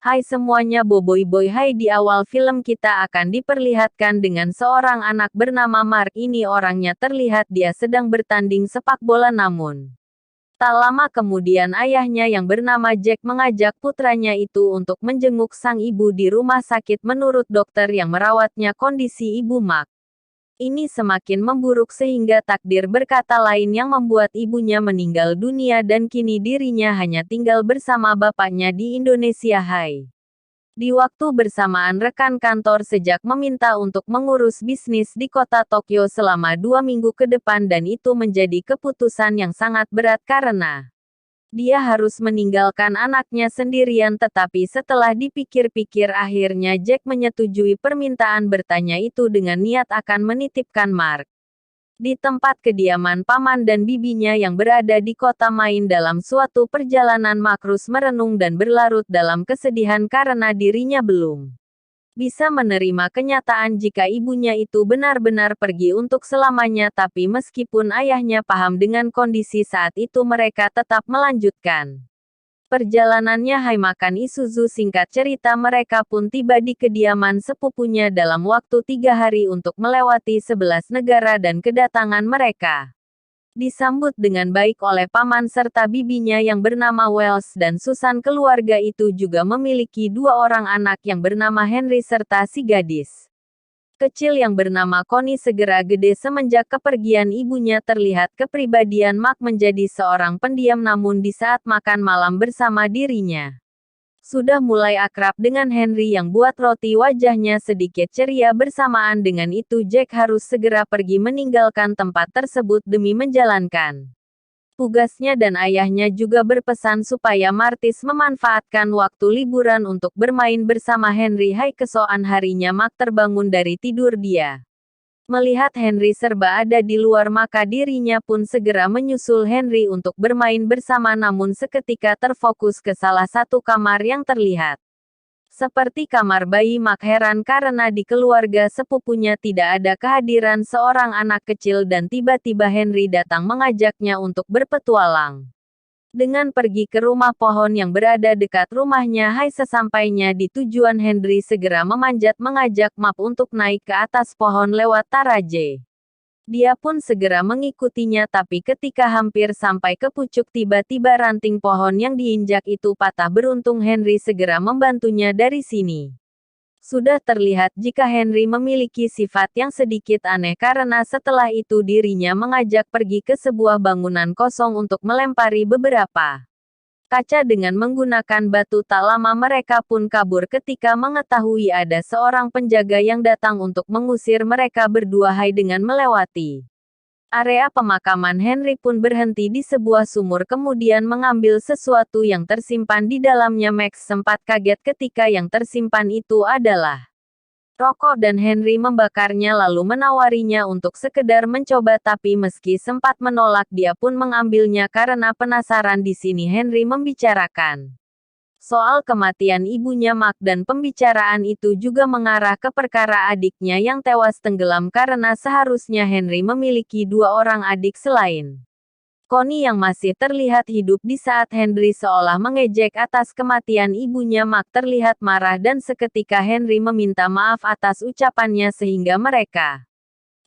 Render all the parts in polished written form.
Hai semuanya boboiboy, hai, di awal film kita akan diperlihatkan dengan seorang anak bernama Mark. Ini orangnya terlihat dia sedang bertanding sepak bola, namun tak lama kemudian ayahnya yang bernama Jack mengajak putranya itu untuk menjenguk sang ibu di rumah sakit. Menurut dokter yang merawatnya, kondisi ibu Mark ini semakin memburuk sehingga takdir berkata lain yang membuat ibunya meninggal dunia dan kini dirinya hanya tinggal bersama bapaknya di Indonesia. Hai. Di waktu bersamaan rekan kantor sejak meminta untuk mengurus bisnis di kota Tokyo selama 2 minggu ke depan, dan itu menjadi keputusan yang sangat berat karena dia harus meninggalkan anaknya sendirian. Tetapi setelah dipikir-pikir akhirnya Jack menyetujui permintaan bertanya itu dengan niat akan menitipkan Mark di tempat kediaman paman dan bibinya yang berada di kota Main. Dalam suatu perjalanan, Markus merenung dan berlarut dalam kesedihan karena dirinya belum bisa menerima kenyataan jika ibunya itu benar-benar pergi untuk selamanya. Tapi meskipun ayahnya paham dengan kondisi saat itu, mereka tetap melanjutkan perjalanannya. Hai makan Isuzu. Singkat cerita, mereka pun tiba di kediaman sepupunya dalam waktu 3 hari untuk melewati 11 negara, dan kedatangan mereka disambut dengan baik oleh paman serta bibinya yang bernama Wells dan Susan. Keluarga itu juga memiliki 2 orang anak yang bernama Henry serta si gadis kecil yang bernama Connie. Segera gede semenjak kepergian ibunya. Terlihat kepribadian Mark menjadi seorang pendiam, namun di saat makan malam bersama dirinya sudah mulai akrab dengan Henry yang buat roti. Wajahnya sedikit ceria. Bersamaan dengan itu Jack harus segera pergi meninggalkan tempat tersebut demi menjalankan tugasnya, dan ayahnya juga berpesan supaya Martis memanfaatkan waktu liburan untuk bermain bersama Henry. Hai, keesokan harinya Mark terbangun dari tidur. Dia melihat Henry serba ada di luar, maka dirinya pun segera menyusul Henry untuk bermain bersama, namun seketika terfokus ke salah satu kamar yang terlihat seperti kamar bayi. Mark heran karena di keluarga sepupunya tidak ada kehadiran seorang anak kecil, dan tiba-tiba Henry datang mengajaknya untuk berpetualang dengan pergi ke rumah pohon yang berada dekat rumahnya. Hai, sesampainya di tujuan Henry segera memanjat mengajak Mark untuk naik ke atas pohon lewat taraje. Dia pun segera mengikutinya, tapi ketika hampir sampai ke pucuk, tiba-tiba ranting pohon yang diinjak itu patah. Beruntung Henry segera membantunya. Dari sini sudah terlihat jika Henry memiliki sifat yang sedikit aneh, karena setelah itu dirinya mengajak pergi ke sebuah bangunan kosong untuk melempari beberapa kaca dengan menggunakan batu. Tak lama mereka pun kabur ketika mengetahui ada seorang penjaga yang datang untuk mengusir mereka berdua. Hai, dengan melewati area pemakaman, Henry pun berhenti di sebuah sumur kemudian mengambil sesuatu yang tersimpan di dalamnya. Max sempat kaget ketika yang tersimpan itu adalah rokok, dan Henry membakarnya lalu menawarinya untuk sekedar mencoba, tapi meski sempat menolak dia pun mengambilnya karena penasaran. Di sini Henry membicarakan soal kematian ibunya Mark, dan pembicaraan itu juga mengarah ke perkara adiknya yang tewas tenggelam, karena seharusnya Henry memiliki 2 orang adik selain Connie yang masih terlihat hidup. Di saat Henry seolah mengejek atas kematian ibunya, Mark terlihat marah dan seketika Henry meminta maaf atas ucapannya sehingga mereka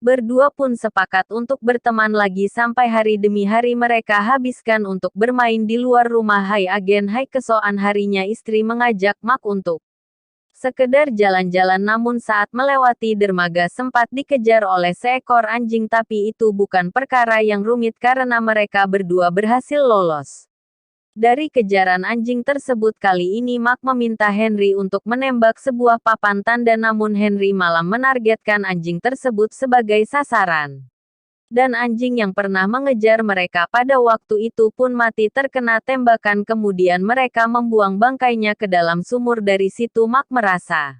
berdua pun sepakat untuk berteman lagi sampai hari demi hari mereka habiskan untuk bermain di luar rumah. Hai agen. Hai, keesokan harinya istri mengajak Mark untuk sekedar jalan-jalan, namun saat melewati dermaga sempat dikejar oleh seekor anjing. Tapi itu bukan perkara yang rumit karena mereka berdua berhasil lolos dari kejaran anjing tersebut. Kali ini Mark meminta Henry untuk menembak sebuah papan tanda, namun Henry malah menargetkan anjing tersebut sebagai sasaran. Dan anjing yang pernah mengejar mereka pada waktu itu pun mati terkena tembakan. Kemudian mereka membuang bangkainya ke dalam sumur. Dari situ Mark merasa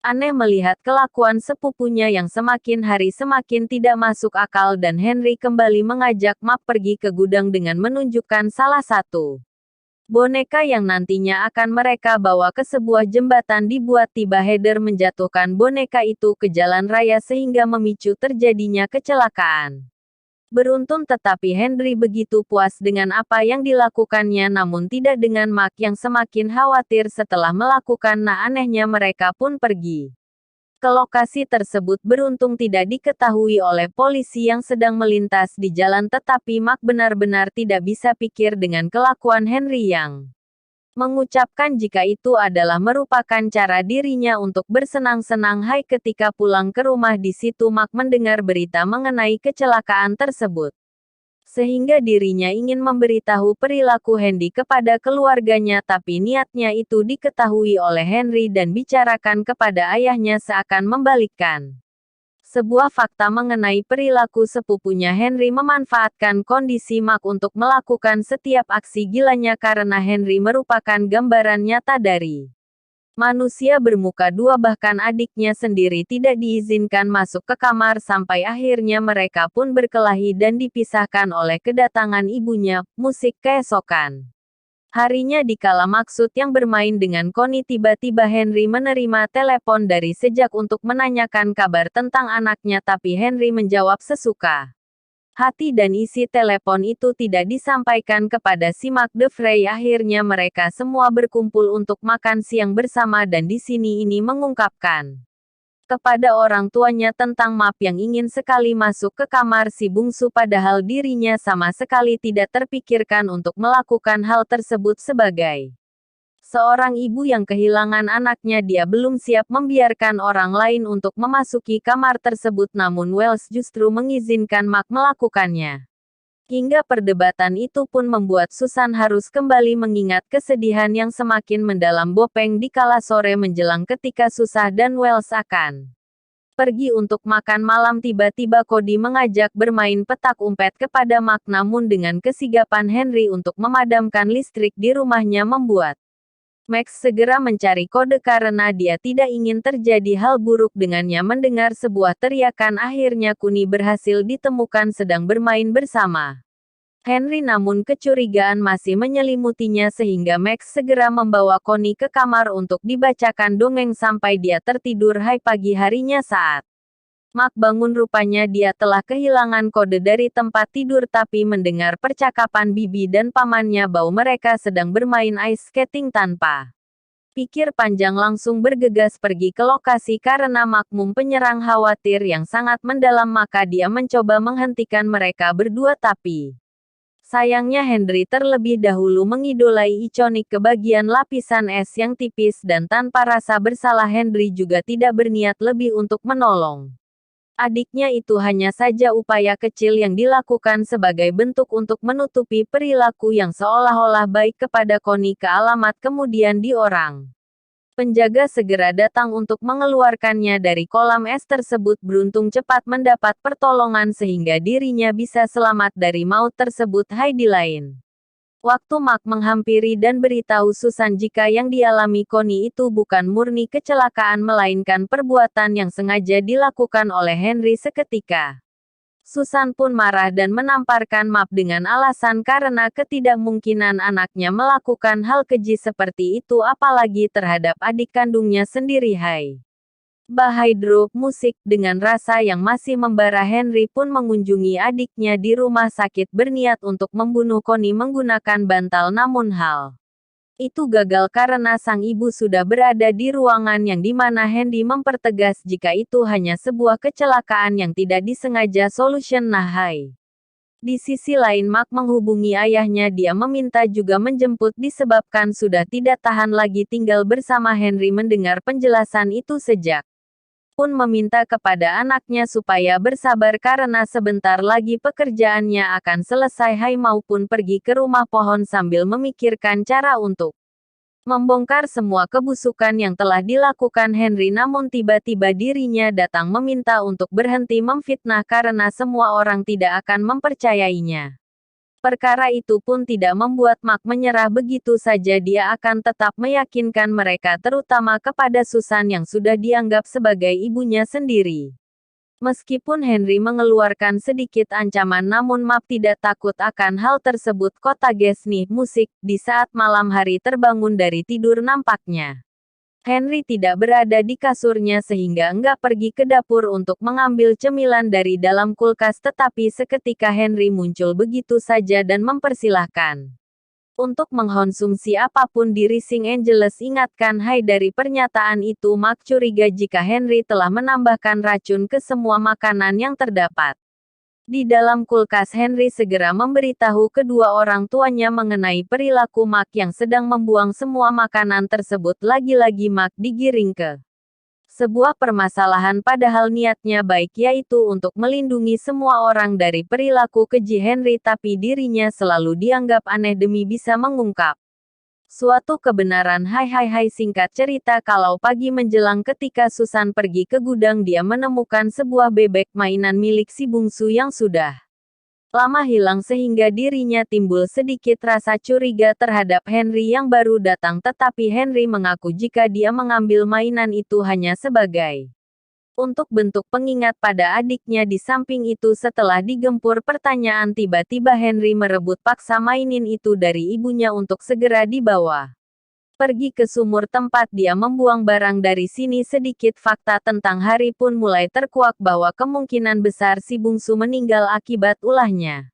aneh melihat kelakuan sepupunya yang semakin hari semakin tidak masuk akal, dan Henry kembali mengajak Mark pergi ke gudang dengan menunjukkan salah satu boneka yang nantinya akan mereka bawa ke sebuah jembatan dibuat. Tiba Heather menjatuhkan boneka itu ke jalan raya sehingga memicu terjadinya kecelakaan. Beruntun tetapi Henry begitu puas dengan apa yang dilakukannya namun tidak dengan Mark yang semakin khawatir setelah melakukan anehnya mereka pun pergi ke lokasi tersebut. Beruntung tidak diketahui oleh polisi yang sedang melintas di jalan tetapi Mark benar-benar tidak bisa pikir dengan kelakuan Henry yang mengucapkan jika itu adalah merupakan cara dirinya untuk bersenang-senang. Ketika pulang ke rumah di situ Mark mendengar berita mengenai kecelakaan tersebut. Sehingga dirinya ingin memberitahu perilaku Henry kepada keluarganya tapi niatnya itu diketahui oleh Henry dan bicarakan kepada ayahnya seakan membalikkan sebuah fakta mengenai perilaku sepupunya. Henry memanfaatkan kondisi Mark untuk melakukan setiap aksi gilanya karena Henry merupakan gambaran nyata dari manusia bermuka dua. Bahkan adiknya sendiri tidak diizinkan masuk ke kamar sampai akhirnya mereka pun berkelahi dan dipisahkan oleh kedatangan ibunya. Musik keesokan harinya dikala maksud yang bermain dengan Connie tiba-tiba Henry menerima telepon dari Sejak untuk menanyakan kabar tentang anaknya tapi Henry menjawab sesuka hati dan isi telepon itu tidak disampaikan kepada si Mark DeFrey. Akhirnya mereka semua berkumpul untuk makan siang bersama dan di sini ini mengungkapkan kepada orang tuanya tentang Map yang ingin sekali masuk ke kamar si bungsu padahal dirinya sama sekali tidak terpikirkan untuk melakukan hal tersebut. Sebagai seorang ibu yang kehilangan anaknya dia belum siap membiarkan orang lain untuk memasuki kamar tersebut namun Wells justru mengizinkan Mark melakukannya. Hingga perdebatan itu pun membuat Susan harus kembali mengingat kesedihan yang semakin mendalam Bopeng di kala sore menjelang ketika Susah dan Wells akan pergi untuk makan malam. Tiba-tiba Cody mengajak bermain petak umpet kepada Mark namun dengan kesigapan Henry untuk memadamkan listrik di rumahnya membuat Max segera mencari kode karena dia tidak ingin terjadi hal buruk dengannya. Mendengar sebuah teriakan akhirnya Connie berhasil ditemukan sedang bermain bersama Henry namun kecurigaan masih menyelimutinya sehingga Max segera membawa Connie ke kamar untuk dibacakan dongeng sampai dia tertidur. Pagi harinya saat Mark bangun rupanya dia telah kehilangan kode dari tempat tidur tapi mendengar percakapan bibi dan pamannya bahwa mereka sedang bermain ice skating. Tanpa pikir panjang langsung bergegas pergi ke lokasi karena makmum penyerang khawatir yang sangat mendalam maka dia mencoba menghentikan mereka berdua tapi sayangnya Henry terlebih dahulu mengidolai Iconic ke bagian lapisan es yang tipis dan tanpa rasa bersalah Henry juga tidak berniat lebih untuk menolong adiknya. Itu hanya saja upaya kecil yang dilakukan sebagai bentuk untuk menutupi perilaku yang seolah-olah baik kepada Connie ke alamat kemudian di orang penjaga segera datang untuk mengeluarkannya dari kolam es tersebut. Beruntung cepat mendapat pertolongan sehingga dirinya bisa selamat dari maut tersebut. Di lain waktu Mark menghampiri dan beritahu Susan jika yang dialami Connie itu bukan murni kecelakaan melainkan perbuatan yang sengaja dilakukan oleh Henry seketika. Susan pun marah dan menamparkan Mark dengan alasan karena ketidakmungkinan anaknya melakukan hal keji seperti itu apalagi terhadap adik kandungnya sendiri. Bahydro, musik, dengan rasa yang masih membara Henry pun mengunjungi adiknya di rumah sakit berniat untuk membunuh Connie menggunakan bantal namun hal itu gagal karena sang ibu sudah berada di ruangan yang dimana Henry mempertegas jika itu hanya sebuah kecelakaan yang tidak disengaja. Solution Di sisi lain Mark menghubungi ayahnya. Dia meminta juga menjemput disebabkan sudah tidak tahan lagi tinggal bersama Henry. Mendengar penjelasan itu Sejak pun meminta kepada anaknya supaya bersabar karena sebentar lagi pekerjaannya akan selesai. Maupun pergi ke rumah pohon sambil memikirkan cara untuk membongkar semua kebusukan yang telah dilakukan Henry namun tiba-tiba dirinya datang meminta untuk berhenti memfitnah karena semua orang tidak akan mempercayainya. Perkara itu pun tidak membuat Mark menyerah begitu saja. Dia akan tetap meyakinkan mereka terutama kepada Susan yang sudah dianggap sebagai ibunya sendiri. Meskipun Henry mengeluarkan sedikit ancaman namun Mark tidak takut akan hal tersebut. Kota Gesney, musik, di saat malam hari terbangun dari tidur nampaknya Henry tidak berada di kasurnya sehingga enggak pergi ke dapur untuk mengambil cemilan dari dalam kulkas, tetapi seketika Henry muncul begitu saja dan mempersilahkan untuk mengkonsumsi apapun di Rising Angeles. Ingatkan Hai, dari pernyataan itu Mark curiga jika Henry telah menambahkan racun ke semua makanan yang terdapat di dalam kulkas. Henry segera memberitahu kedua orang tuanya mengenai perilaku Mark yang sedang membuang semua makanan tersebut. Lagi-lagi Mark digiring ke sebuah permasalahan padahal niatnya baik, yaitu untuk melindungi semua orang dari perilaku keji Henry, tapi dirinya selalu dianggap aneh demi bisa mengungkap suatu kebenaran. Hai, singkat cerita, kalau pagi menjelang ketika Susan pergi ke gudang, dia menemukan sebuah bebek mainan milik si bungsu yang sudah lama hilang sehingga dirinya timbul sedikit rasa curiga terhadap Henry yang baru datang, tetapi Henry mengaku jika dia mengambil mainan itu hanya sebagai untuk bentuk pengingat pada adiknya. Di samping itu, setelah digempur pertanyaan, tiba-tiba Henry merebut paksa mainin itu dari ibunya untuk segera dibawa pergi ke sumur tempat dia membuang barang. Dari sini sedikit fakta tentang Hari pun mulai terkuak bahwa kemungkinan besar si bungsu meninggal akibat ulahnya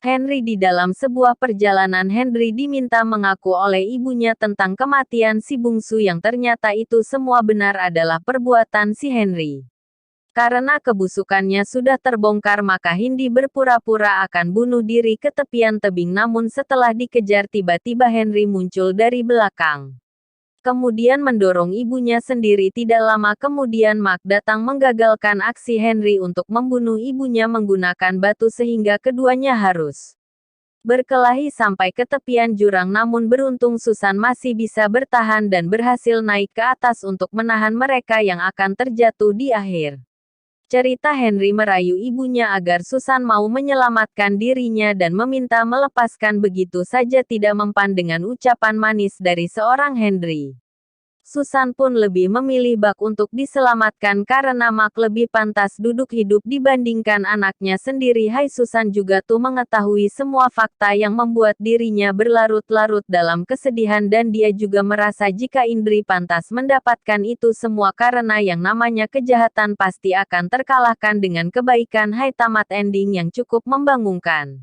Henry. Di dalam sebuah perjalanan, Henry diminta mengaku oleh ibunya tentang kematian si bungsu yang ternyata itu semua benar adalah perbuatan si Henry. Karena kebusukannya sudah terbongkar, maka Hindi berpura-pura akan bunuh diri ke tepian tebing, namun setelah dikejar tiba-tiba Henry muncul dari belakang. Kemudian mendorong ibunya sendiri. Tidak lama kemudian Mark datang menggagalkan aksi Henry untuk membunuh ibunya menggunakan batu sehingga keduanya harus berkelahi sampai ke tepian jurang, namun beruntung Susan masih bisa bertahan dan berhasil naik ke atas untuk menahan mereka yang akan terjatuh di akhir cerita. Henry merayu ibunya agar Susan mau menyelamatkan dirinya dan meminta melepaskan begitu saja, tidak mempan dengan ucapan manis dari seorang Henry. Susan pun lebih memilih Buck untuk diselamatkan karena Mark lebih pantas duduk hidup dibandingkan anaknya sendiri. Hai, Susan juga tuh mengetahui semua fakta yang membuat dirinya berlarut-larut dalam kesedihan, dan dia juga merasa jika Indri pantas mendapatkan itu semua karena yang namanya kejahatan pasti akan terkalahkan dengan kebaikan. Hai, tamat ending yang cukup membangungkan.